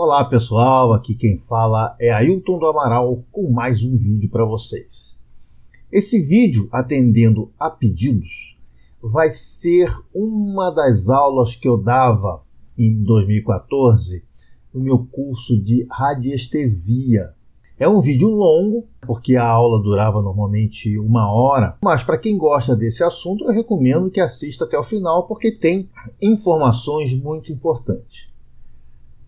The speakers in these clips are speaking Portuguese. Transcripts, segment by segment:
Olá pessoal, aqui quem fala é Ailton do Amaral com mais um vídeo para vocês. Esse vídeo, atendendo a pedidos, vai ser uma das aulas que eu dava em 2014 no meu curso de radiestesia. É um vídeo longo, porque a aula durava normalmente 1 hora, mas para quem gosta desse assunto eu recomendo que assista até o final, porque tem informações muito importantes.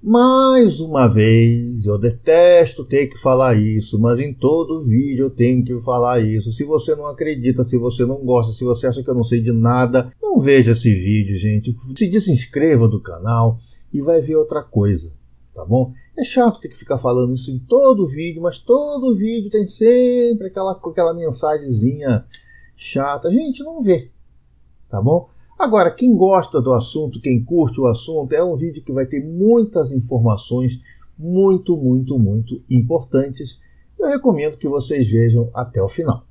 Mais uma vez, eu detesto ter que falar isso, mas em todo vídeo eu tenho que falar isso. Se você não acredita, se você não gosta, se você acha que eu não sei de nada, não veja esse vídeo, gente. Se desinscreva do canal e vai ver outra coisa, tá bom? É chato ter que ficar falando isso em todo vídeo, mas todo vídeo tem sempre aquela mensagenzinha chata. Gente, não vê, tá bom? Agora, quem gosta do assunto, quem curte o assunto, é um vídeo que vai ter muitas informações muito importantes. Eu recomendo que vocês vejam até o final.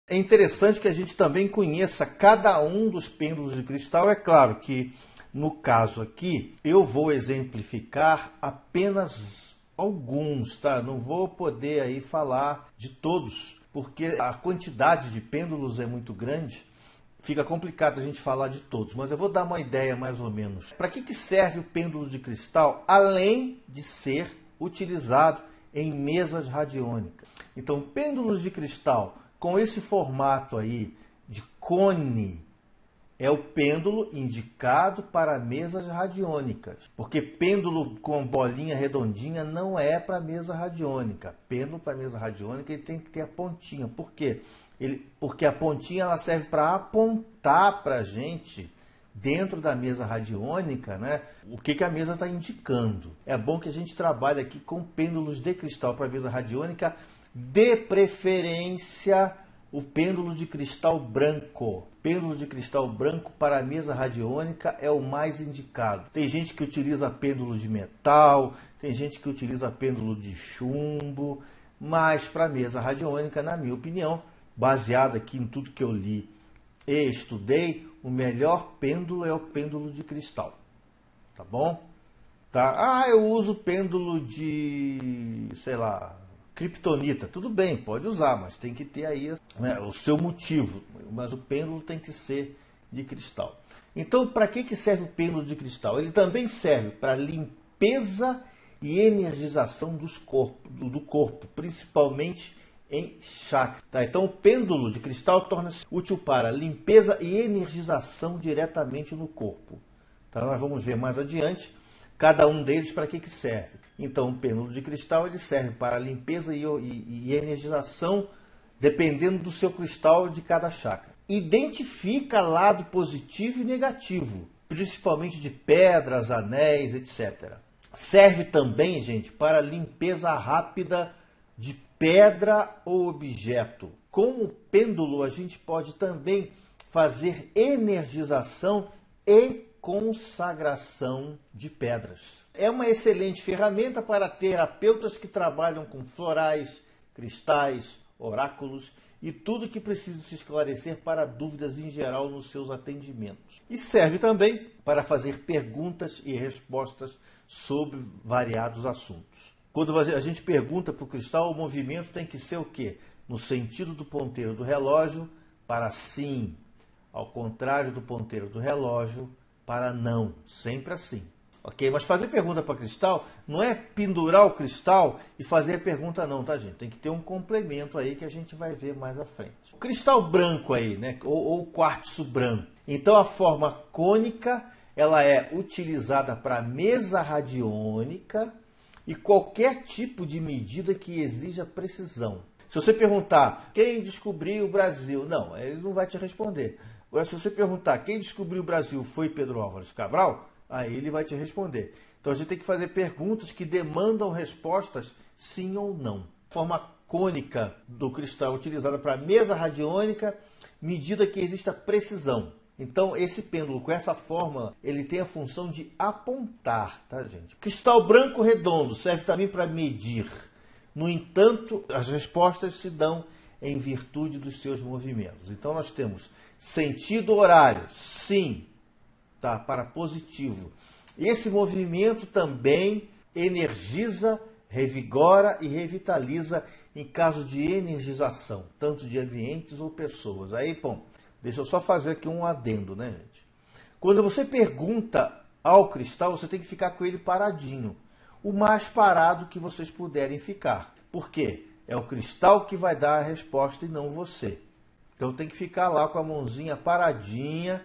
É interessante que a gente também conheça cada um dos pêndulos de cristal. É claro que, no caso aqui, eu vou exemplificar apenas alguns, tá? Não vou poder aí falar de todos, porque a quantidade de pêndulos é muito grande. Fica complicado a gente falar de todos, mas eu vou dar uma ideia mais ou menos. Para que serve o pêndulo de cristal, além de ser utilizado em mesas radiônicas? Então, pêndulos de cristal com esse formato aí de cone é o pêndulo indicado para mesas radiônicas, porque pêndulo com bolinha redondinha não é para mesa radiônica. Pêndulo para mesa radiônica ele tem que ter a pontinha. Por quê? Porque a pontinha ela serve para apontar para a gente dentro da mesa radiônica, né, o que a mesa está indicando. É bom que a gente trabalhe aqui com pêndulos de cristal para mesa radiônica, de preferência o pêndulo de cristal branco. Pêndulo de cristal branco para a mesa radiônica é o mais indicado. Tem gente que utiliza pêndulo de metal, tem gente que utiliza pêndulo de chumbo, mas para a mesa radiônica, na minha opinião, baseado aqui em tudo que eu li e estudei, o melhor pêndulo é o pêndulo de cristal. Tá bom? Tá? Eu uso pêndulo de, sei lá, Kryptonita. Tudo bem, pode usar, mas tem que ter aí, né, o seu motivo. Mas o pêndulo tem que ser de cristal. Então, para que serve o pêndulo de cristal? Ele também serve para limpeza e energização do corpo, principalmente em chakra. Tá? Então, o pêndulo de cristal torna-se útil para limpeza e energização diretamente no corpo. Tá? Nós vamos ver mais adiante cada um deles para que serve. Então, o pêndulo de cristal ele serve para limpeza e energização, dependendo do seu cristal de cada chakra. Identifica lado positivo e negativo, principalmente de pedras, anéis, etc. Serve também, gente, para limpeza rápida de pedra ou objeto. Com o pêndulo, a gente pode também fazer energização e consagração de pedras. É uma excelente ferramenta para terapeutas que trabalham com florais, cristais, oráculos e tudo que precisa se esclarecer para dúvidas em geral nos seus atendimentos. E serve também para fazer perguntas e respostas sobre variados assuntos. Quando a gente pergunta para o cristal, o movimento tem que ser o quê? No sentido do ponteiro do relógio, para sim. Ao contrário do ponteiro do relógio, para não. Sempre assim. Ok? Mas fazer pergunta para cristal não é pendurar o cristal e fazer a pergunta não, tá, gente? Tem que ter um complemento aí que a gente vai ver mais à frente. O cristal branco aí, né? Ou quartzo branco. Então a forma cônica, ela é utilizada para mesa radiônica e qualquer tipo de medida que exija precisão. Se você perguntar quem descobriu o Brasil, não, ele não vai te responder. Agora, se você perguntar quem descobriu o Brasil foi Pedro Álvares Cabral, aí ele vai te responder. Então a gente tem que fazer perguntas que demandam respostas sim ou não. A forma cônica do cristal utilizada para mesa radiônica, medida que exista precisão. Então, esse pêndulo com essa forma, ele tem a função de apontar, tá, gente? Cristal branco redondo serve também para medir. No entanto, as respostas se dão em virtude dos seus movimentos. Então, nós temos sentido horário, sim, tá, para positivo. Esse movimento também energiza, revigora e revitaliza em caso de energização, tanto de ambientes ou pessoas. Aí, bom, deixa eu só fazer aqui um adendo, né, gente? Quando você pergunta ao cristal, você tem que ficar com ele paradinho. O mais parado que vocês puderem ficar. Por quê? É o cristal que vai dar a resposta e não você. Então tem que ficar lá com a mãozinha paradinha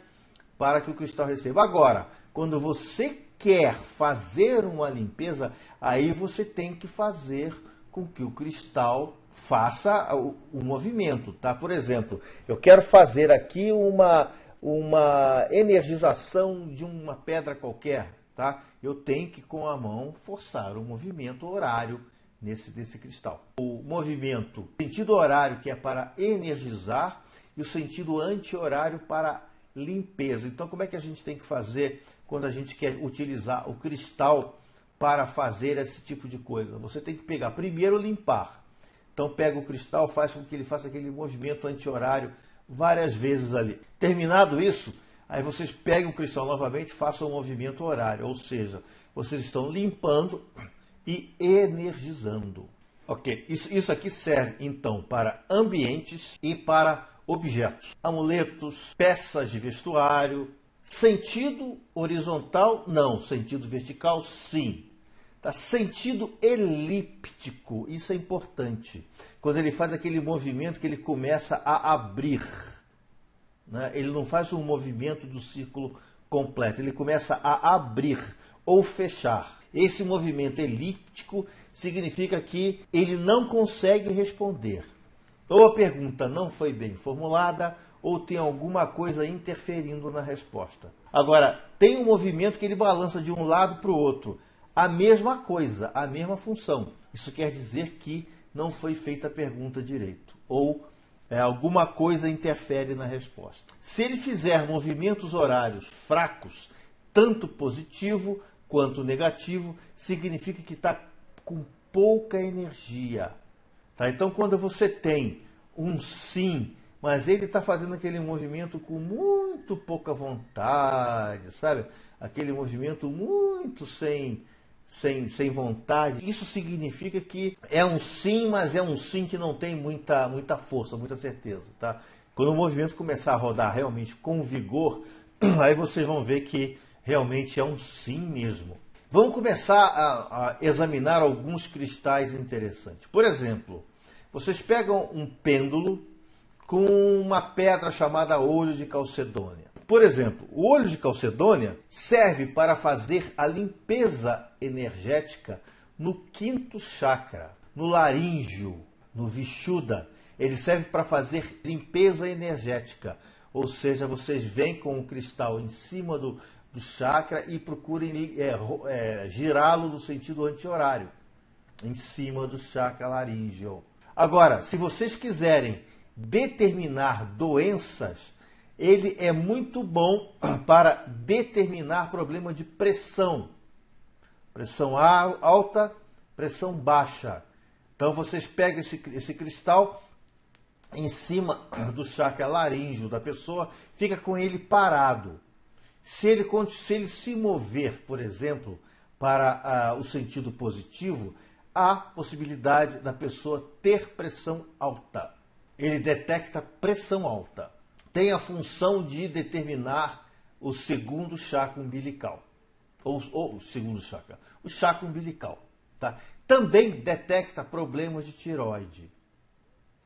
para que o cristal receba. Agora, quando você quer fazer uma limpeza, aí você tem que fazer com que o cristal faça o movimento, tá? Por exemplo, eu quero fazer aqui uma energização de uma pedra qualquer, tá? Eu tenho que com a mão forçar o movimento horário desse cristal. O movimento sentido horário, que é para energizar, e o sentido anti-horário para limpeza. Então, como é que a gente tem que fazer quando a gente quer utilizar o cristal para fazer esse tipo de coisa? Você tem que pegar, primeiro limpar. Então, pega o cristal, faz com que ele faça aquele movimento anti-horário várias vezes ali. Terminado isso, aí vocês pegam o cristal novamente e façam o movimento horário, ou seja, vocês estão limpando e energizando. Ok, isso aqui serve então para ambientes e para objetos, amuletos, peças de vestuário. Sentido horizontal, não. Sentido vertical, sim. Tá? Sentido elíptico, isso é importante. Quando ele faz aquele movimento que ele começa a abrir, né? Ele não faz um movimento do círculo completo, ele começa a abrir ou fechar. Esse movimento elíptico significa que ele não consegue responder. Ou a pergunta não foi bem formulada, ou tem alguma coisa interferindo na resposta. Agora, tem um movimento que ele balança de um lado para o outro. A mesma coisa, a mesma função. Isso quer dizer que não foi feita a pergunta direito. Ou alguma coisa interfere na resposta. Se ele fizer movimentos horários fracos, tanto positivo quanto negativo, significa que está com pouca energia. Tá? Então, quando você tem um sim, mas ele está fazendo aquele movimento com muito pouca vontade, sabe? Aquele movimento muito sem vontade. Isso significa que é um sim, mas é um sim que não tem muita força, muita certeza. Tá? Quando o movimento começar a rodar realmente com vigor, aí vocês vão ver que realmente é um sim mesmo. Vamos começar a examinar alguns cristais interessantes. Por exemplo, vocês pegam um pêndulo com uma pedra chamada olho de calcedônia. Por exemplo, o olho de calcedônia serve para fazer a limpeza energética no quinto chakra, no laríngeo, no vishuddha. Ele serve para fazer limpeza energética. Ou seja, vocês vêm com o cristal em cima do chakra e procurem girá-lo no sentido anti-horário, em cima do chakra laríngeo. Agora, se vocês quiserem determinar doenças, ele é muito bom para determinar problema de pressão. Pressão alta, pressão baixa. Então vocês pegam esse cristal em cima do chakra laríngeo da pessoa, fica com ele parado. Se ele se mover, por exemplo, para o sentido positivo, há possibilidade da pessoa ter pressão alta. Ele detecta pressão alta. Tem a função de determinar o segundo chakra umbilical. Ou o segundo chakra. O chakra umbilical. Tá? Também detecta problemas de tireoide.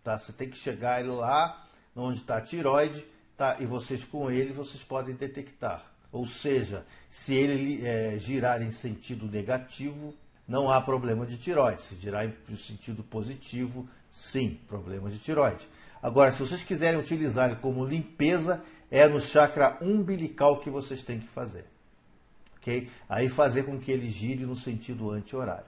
Tá? Você tem que chegar lá onde está a tireoide, tá? E vocês com ele vocês podem detectar. Ou seja, se ele girar em sentido negativo, não há problema de tireoide. Se girar em sentido positivo, sim, problema de tireoide. Agora, se vocês quiserem utilizar ele como limpeza, é no chakra umbilical que vocês têm que fazer. Ok? Aí fazer com que ele gire no sentido anti-horário.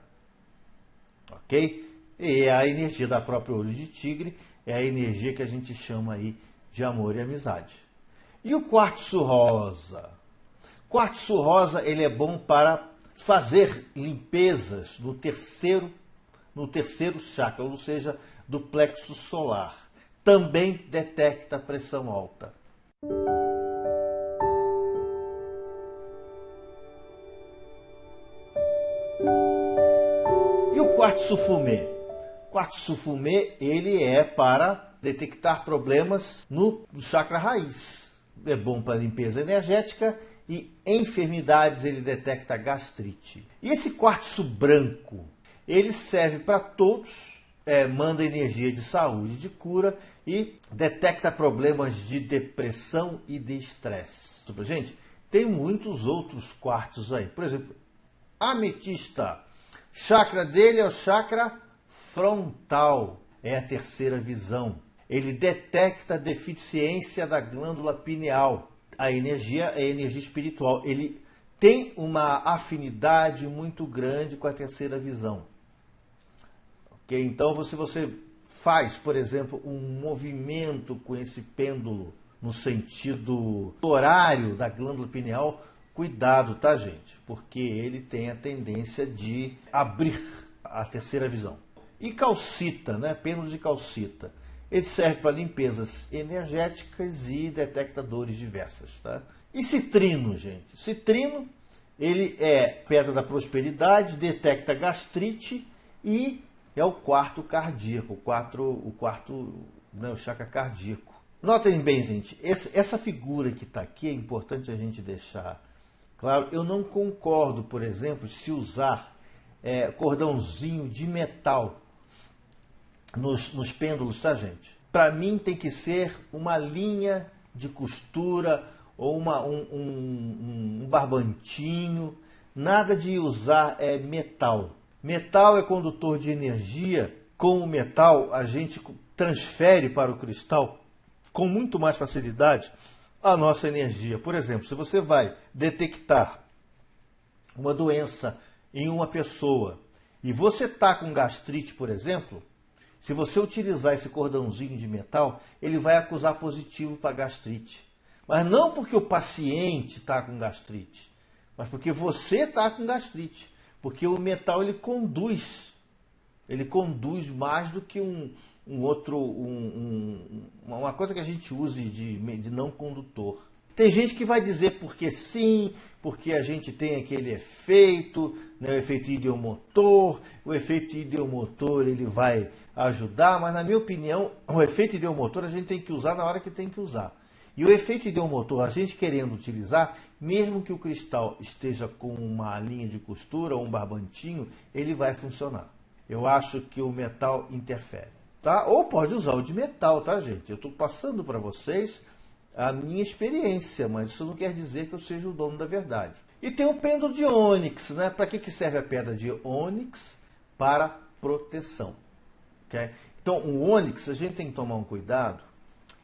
Ok? E a energia da própria olho de tigre é a energia que a gente chama aí de amor e amizade. E o quartzo rosa? Quartzo rosa, ele é bom para fazer limpezas no terceiro chakra, ou seja, do plexo solar. Também detecta pressão alta. E o quartzo fumê? O quartzo fumê, ele é para detectar problemas no chakra raiz. É bom para limpeza energética e enfermidades, ele detecta gastrite. E esse quartzo branco, ele serve para todos, manda energia de saúde, de cura e detecta problemas de depressão e de estresse. Gente, tem muitos outros quartzos aí. Por exemplo, ametista. Chakra dele é o chakra frontal, é a terceira visão. Ele detecta a deficiência da glândula pineal. A energia é a energia espiritual. Ele tem uma afinidade muito grande com a terceira visão. Okay? Então, se você faz, por exemplo, um movimento com esse pêndulo no sentido horário da glândula pineal, cuidado, tá, gente? Porque ele tem a tendência de abrir a terceira visão. E calcita, né? Pêndulo de calcita. Ele serve para limpezas energéticas e detecta dores diversas, tá? E citrino, gente? Citrino, ele é pedra da prosperidade, detecta gastrite e é o quarto cardíaco, o chakra cardíaco. Notem bem, gente, essa figura que está aqui é importante a gente deixar claro. Eu não concordo, por exemplo, se usar cordãozinho de metal nos pêndulos, tá, gente? Para mim tem que ser uma linha de costura ou um barbantinho, nada de usar metal. Metal é condutor de energia. Com o metal, a gente transfere para o cristal com muito mais facilidade a nossa energia. Por exemplo, se você vai detectar uma doença em uma pessoa e você está com gastrite, por exemplo, se você utilizar esse cordãozinho de metal, ele vai acusar positivo para gastrite. Mas não porque o paciente está com gastrite, mas porque você está com gastrite. Porque o metal ele conduz mais do que uma coisa que a gente use de não condutor. Tem gente que vai dizer porque sim, porque a gente tem aquele efeito, né, o efeito ideomotor. O efeito ideomotor ele vai ajudar, mas na minha opinião, o efeito ideomotor a gente tem que usar na hora que tem que usar. E o efeito ideomotor, a gente querendo utilizar, mesmo que o cristal esteja com uma linha de costura ou um barbantinho, ele vai funcionar. Eu acho que o metal interfere, tá? Ou pode usar o de metal, tá, gente? Eu estou passando para vocês a minha experiência, mas isso não quer dizer que eu seja o dono da verdade. E tem o pêndulo de ônix, né? Para que serve a pedra de ônix? Para proteção. Okay? Então, o ônix, a gente tem que tomar um cuidado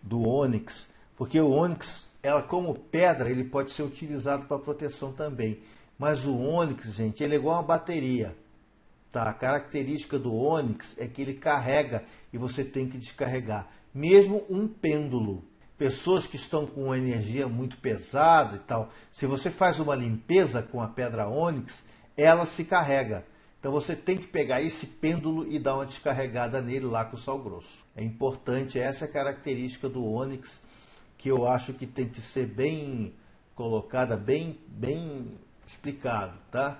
do ônix, porque o ônix, ela como pedra, ele pode ser utilizado para proteção também. Mas o ônix, gente, ele é igual uma bateria. Tá? A característica do ônix é que ele carrega e você tem que descarregar. Mesmo um pêndulo. Pessoas que estão com uma energia muito pesada e tal, se você faz uma limpeza com a pedra ônix, ela se carrega. Então você tem que pegar esse pêndulo e dar uma descarregada nele lá com o sal grosso. É importante, essa é a característica do ônix, que eu acho que tem que ser bem colocada, bem explicado, tá?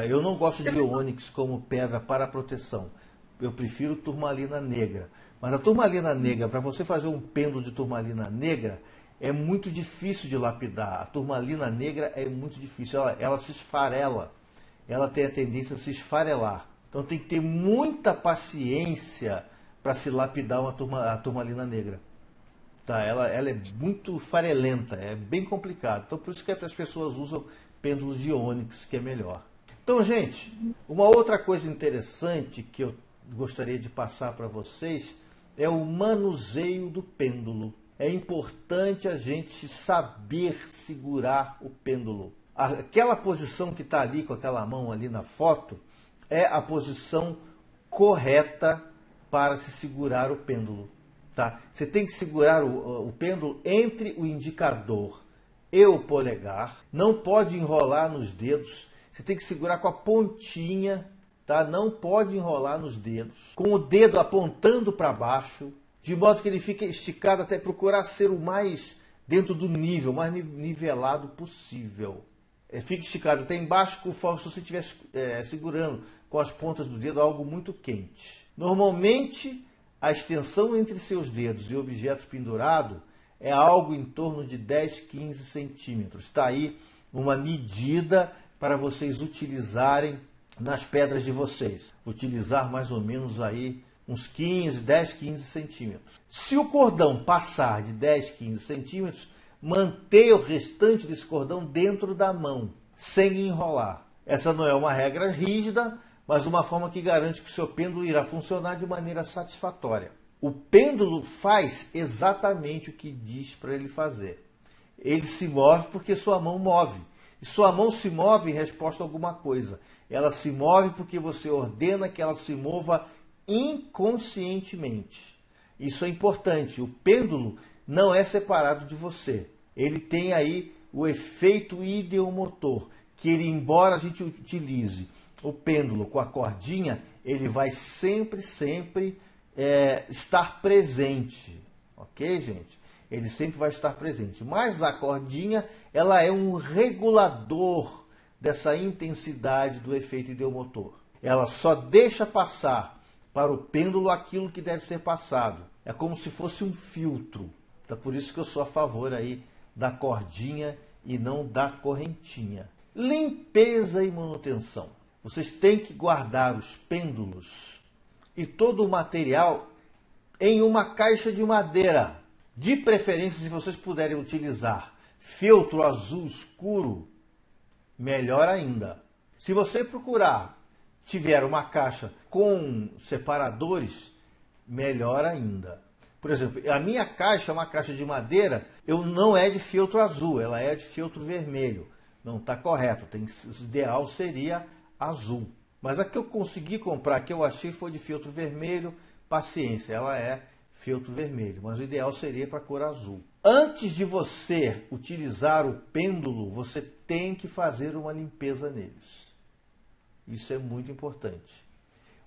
Eu não gosto de ônix como pedra para proteção. Eu prefiro turmalina negra. Mas a turmalina negra, para você fazer um pêndulo de turmalina negra, é muito difícil de lapidar. A turmalina negra é muito difícil, ela se esfarela. Ela tem a tendência a se esfarelar. Então tem que ter muita paciência para se lapidar a turmalina negra. Tá? Ela é muito farelenta, é bem complicado. Então por isso que as pessoas usam pêndulos de ônix, que é melhor. Então, gente, uma outra coisa interessante que eu gostaria de passar para vocês é o manuseio do pêndulo. É importante a gente saber segurar o pêndulo. Aquela posição que está ali com aquela mão ali na foto é a posição correta para se segurar o pêndulo. Tá? Você tem que segurar o pêndulo entre o indicador e o polegar. Não pode enrolar nos dedos. Você tem que segurar com a pontinha. Tá? Não pode enrolar nos dedos. Com o dedo apontando para baixo. De modo que ele fique esticado até procurar ser o mais dentro do nível, mais nivelado possível. Fique esticado até embaixo, conforme se você estivesse segurando com as pontas do dedo algo muito quente. Normalmente, a extensão entre seus dedos e o objeto pendurado é algo em torno de 10, 15 centímetros. Está aí uma medida para vocês utilizarem nas pedras de vocês. Utilizar mais ou menos aí uns 10, 15 centímetros. Se o cordão passar de 10, 15 centímetros, mantenha o restante desse cordão dentro da mão, sem enrolar. Essa não é uma regra rígida, mas uma forma que garante que o seu pêndulo irá funcionar de maneira satisfatória. O pêndulo faz exatamente o que diz para ele fazer. Ele se move porque sua mão move. E sua mão se move em resposta a alguma coisa. Ela se move porque você ordena que ela se mova inconscientemente. Isso é importante. O pêndulo não é separado de você. Ele tem aí o efeito ideomotor, que ele, embora a gente utilize o pêndulo com a cordinha, ele vai sempre estar presente. Ok, gente? Ele sempre vai estar presente. Mas a cordinha, ela é um regulador dessa intensidade do efeito ideomotor. Ela só deixa passar para o pêndulo aquilo que deve ser passado. É como se fosse um filtro. Então, por isso que eu sou a favor aí da cordinha e não da correntinha. Limpeza e manutenção. Vocês têm que guardar os pêndulos e todo o material em uma caixa de madeira. De preferência, se vocês puderem utilizar feltro azul escuro, melhor ainda. Se você tiver uma caixa com separadores, melhor ainda. Por exemplo, a minha caixa é uma caixa de madeira, não é de feltro azul, ela é de feltro vermelho. Não está correto, o ideal seria azul. Mas a que eu consegui comprar, que eu achei, foi de feltro vermelho, paciência, ela é feltro vermelho, mas o ideal seria para a cor azul. Antes de você utilizar o pêndulo, você tem que fazer uma limpeza neles. Isso é muito importante.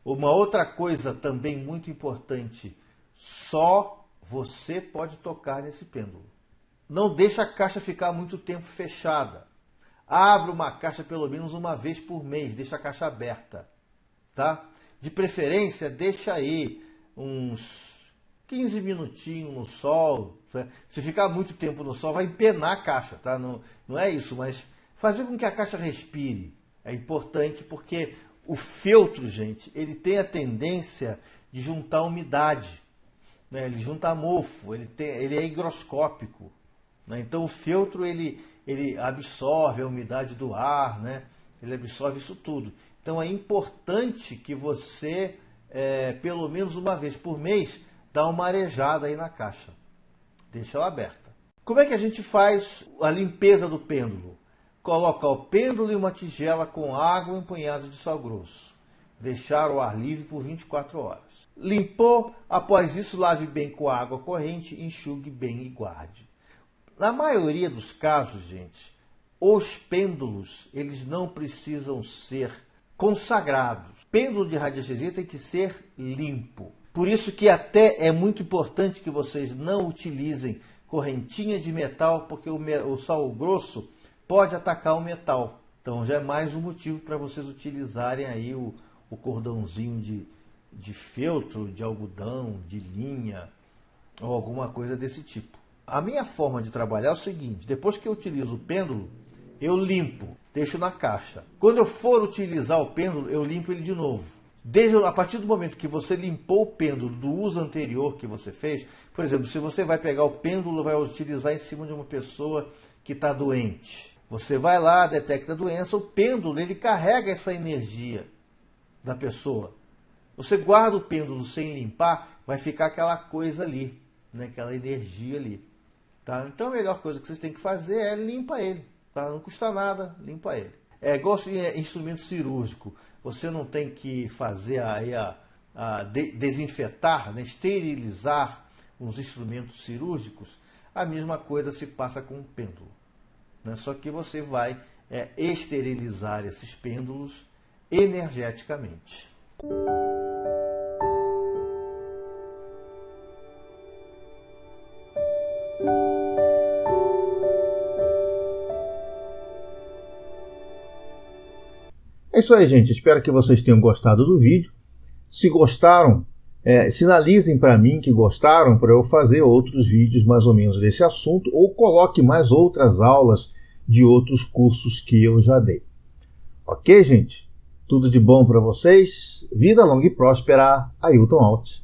Uma outra coisa também muito importante, só você pode tocar nesse pêndulo. Não deixa a caixa ficar muito tempo fechada. Abre uma caixa pelo menos uma vez por mês, deixa a caixa aberta. Tá? De preferência, deixa aí uns 15 minutinhos no sol. Se ficar muito tempo no sol, vai empenar a caixa. Tá? Não é isso, mas fazer com que a caixa respire é importante porque o feltro, gente, ele tem a tendência de juntar umidade. Né? Ele junta mofo, ele é higroscópico. Né? Então o feltro ele absorve a umidade do ar, né? Ele absorve isso tudo. Então é importante que você, pelo menos uma vez por mês, dá uma arejada aí na caixa. Deixa ela aberta. Como é que a gente faz a limpeza do pêndulo? Colocar o pêndulo em uma tigela com água e um punhado de sal grosso. Deixar o ar livre por 24 horas. Limpou, após isso lave bem com água corrente, enxugue bem e guarde. Na maioria dos casos, gente, os pêndulos, eles não precisam ser consagrados. Pêndulo de radiestesia tem que ser limpo. Por isso que até é muito importante que vocês não utilizem correntinha de metal, porque o sal grosso pode atacar o metal. Então já é mais um motivo para vocês utilizarem aí o cordãozinho de feltro, de algodão, de linha ou alguma coisa desse tipo. A minha forma de trabalhar é o seguinte: depois que eu utilizo o pêndulo, eu limpo, deixo na caixa. Quando eu for utilizar o pêndulo, eu limpo ele de novo. A partir do momento que você limpou o pêndulo do uso anterior que você fez, por exemplo, se você vai pegar o pêndulo e vai utilizar em cima de uma pessoa que está doente, você vai lá, detecta a doença, o pêndulo ele carrega essa energia da pessoa. Você guarda o pêndulo sem limpar, vai ficar aquela coisa ali, né? Aquela energia ali. Tá? Então a melhor coisa que vocês têm que fazer é limpar ele. Tá? Não custa nada, limpa ele. É igual instrumento cirúrgico. Você não tem que fazer aí desinfetar, né, esterilizar os instrumentos cirúrgicos, a mesma coisa se passa com o pêndulo. Né? Só que você vai esterilizar esses pêndulos energeticamente. É isso aí, gente. Espero que vocês tenham gostado do vídeo. Se gostaram, sinalizem para mim que gostaram, para eu fazer outros vídeos mais ou menos desse assunto, ou coloque mais outras aulas de outros cursos que eu já dei. Ok, gente? Tudo de bom para vocês. Vida longa e próspera. Ailton Alt.